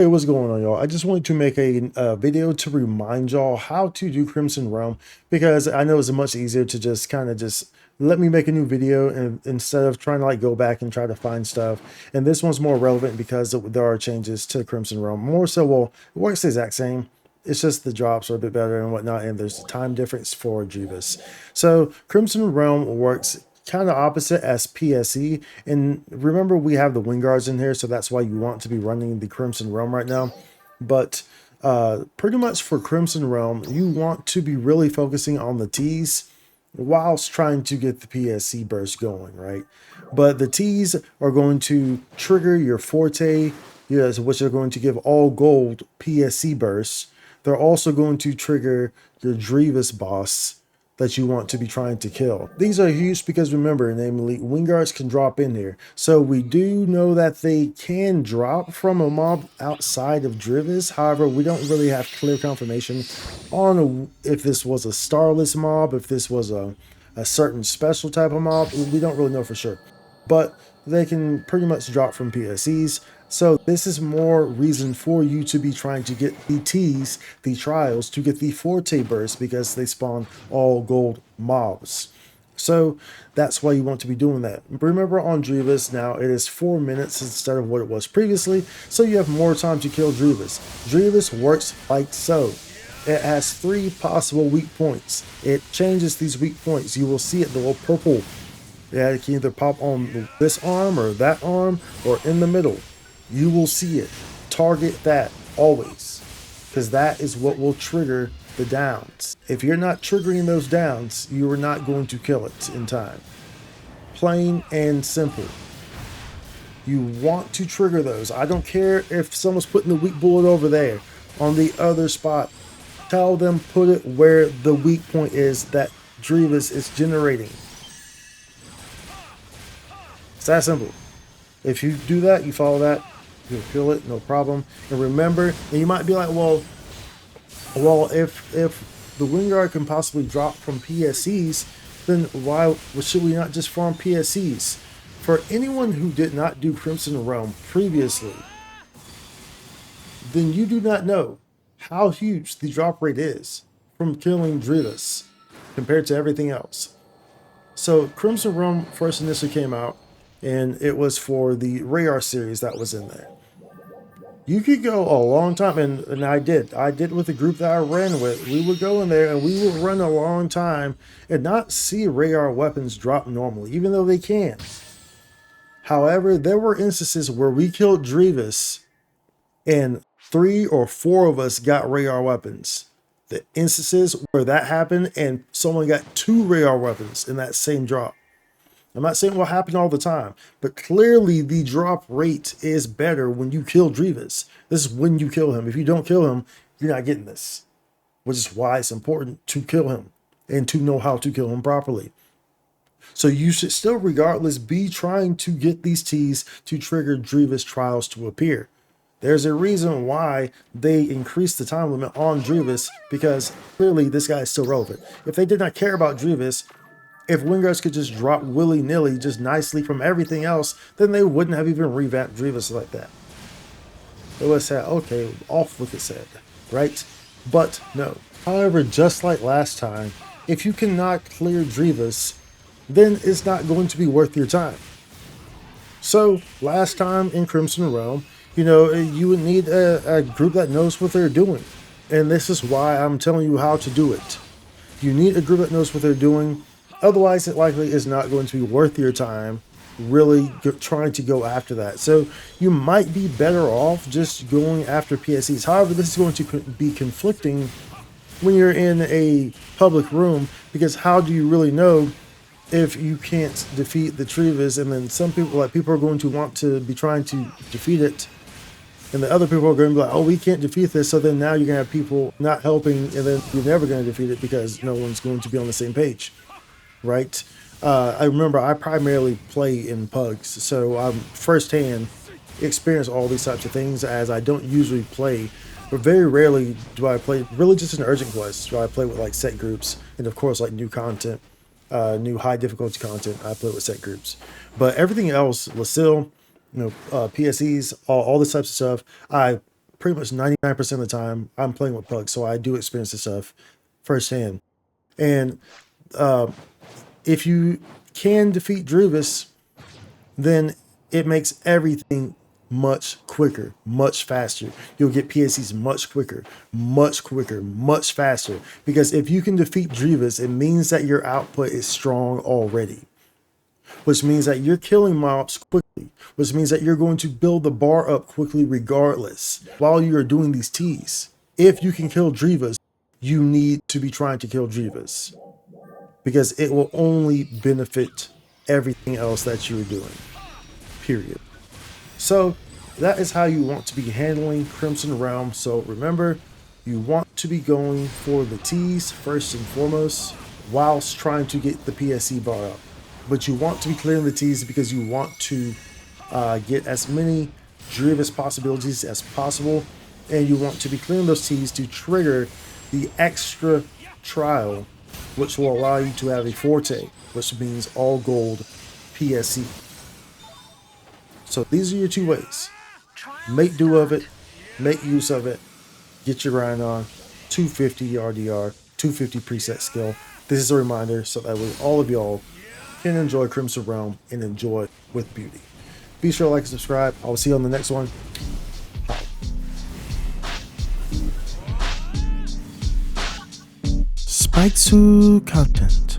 Hey, what's going on, y'all? I just wanted to make a video to remind y'all how to do Crimson Realm, because I know it's much easier to just kind of just let me make a new video and instead of trying to like go back and try to find stuff. And this one's more relevant because there are changes to Crimson Realm. More so, well, it works the exact same. It's just the drops are a bit better and whatnot, and there's a time difference for Dryverus. So Crimson Realm works kind of opposite as PSE. And remember, we have the wing guards in here, so that's why you want to be running the Crimson Realm right now. But pretty much for Crimson Realm, you want to be really focusing on the T's whilst trying to get the PSE burst going, right? But the T's are going to trigger your Forte, yes, which are going to give all gold PSE bursts. They're also going to trigger your Dryverus boss that you want to be trying to kill. These are huge because remember, namely, wing guards can drop in here. So we do know that they can drop from a mob outside of Dryverus. However, we don't really have clear confirmation on if this was a starless mob, if this was a certain special type of mob. We don't really know for sure. But they can pretty much drop from PSEs. So this is more reason for you to be trying to get the T's, the trials, to get the Forte burst because they spawn all gold mobs. So that's why you want to be doing that. Remember, on Dryverus now it is 4 minutes instead of what it was previously, so you have more time to kill Dryverus. Dryverus works like so. It has 3 possible weak points. It changes these weak points. You will see it, the little purple. Yeah, it can either pop on this arm or that arm or in the middle. You will see it. Target that always, because that is what will trigger the downs. If you're not triggering those downs, you are not going to kill it in time. Plain and simple. You want to trigger those. I don't care if someone's putting the weak bullet over there on the other spot. Tell them put it where the weak point is that Dryverus is generating. It's that simple. If you do that, you follow that, you'll kill it, no problem. And remember, and you might be like, well, if the wing guard can possibly drop from PSEs, then why should we not just farm PSEs? For anyone who did not do Crimson Realm previously, then you do not know how huge the drop rate is from killing Dryverus compared to everything else. So Crimson Realm first initially came out, and it was for the Radar series that was in there. You could go a long time, and I did with the group that I ran with. We would go in there and we would run a long time and not see radar weapons drop normally, even though they can. However, there were instances where we killed Dryverus and 3 or 4 of us got radar weapons. The instances where that happened and someone got 2 radar weapons in that same drop. I'm not saying it will happen all the time, but clearly the drop rate is better when you kill Dryverus. This is when you kill him. If you don't kill him, you're not getting this, which is why it's important to kill him and to know how to kill him properly. So you should still, regardless, be trying to get these T's to trigger Dryverus trials to appear. There's a reason why they increased the time limit on Dryverus, because clearly this guy is still relevant. If they did not care about Dryverus, if wingers could just drop willy-nilly, just nicely from everything else, then they wouldn't have even revamped Dryverus like that. They would have said, okay, off with his head, right? But no. However, just like last time, if you cannot clear Dryverus, then it's not going to be worth your time. So last time in Crimson Realm, you would need a group that knows what they're doing. And this is why I'm telling you how to do it. You need a group that knows what they're doing. Otherwise, it likely is not going to be worth your time really trying to go after that. So you might be better off just going after PSEs. However, this is going to be conflicting when you're in a public room, because how do you really know if you can't defeat the Dryverus? And then some people are going to want to be trying to defeat it, and the other people are going to be like, oh, we can't defeat this. So then now you're going to have people not helping, and then you're never going to defeat it because no one's going to be on the same page. Right? I remember I primarily play in pugs, so I'm firsthand experience all these types of things, as I don't usually play, but very rarely do I play really just in urgent quests where I play with like set groups, and of course like new content, new high difficulty content, I play with set groups. But everything else, Lucille, PSEs, all this types of stuff, I pretty much 99% of the time I'm playing with pugs, so I do experience this stuff firsthand. And if you can defeat Dryverus, then it makes everything much quicker, much faster. You'll get PSEs much quicker, much faster. Because if you can defeat Dryverus, it means that your output is strong already, which means that you're killing mobs quickly, which means that you're going to build the bar up quickly regardless while you are doing these Ts. If you can kill Dryverus, you need to be trying to kill Dryverus, because it will only benefit everything else that you're doing, period. So that is how you want to be handling Crimson Realm. So remember, you want to be going for the T's first and foremost, whilst trying to get the PSE bar up. But you want to be clearing the T's because you want to get as many Dryverus possibilities as possible, and you want to be clearing those T's to trigger the extra trial, which will allow you to have a forte, which means all gold PSE. So these are your two ways. Make do of it, make use of it, get your grind on. 250 RDR, 250 preset skill. This is a reminder so that way all of y'all can enjoy Crimson Realm and enjoy it with beauty. Be sure to like and subscribe. I will see you on the next one. Spike2 content.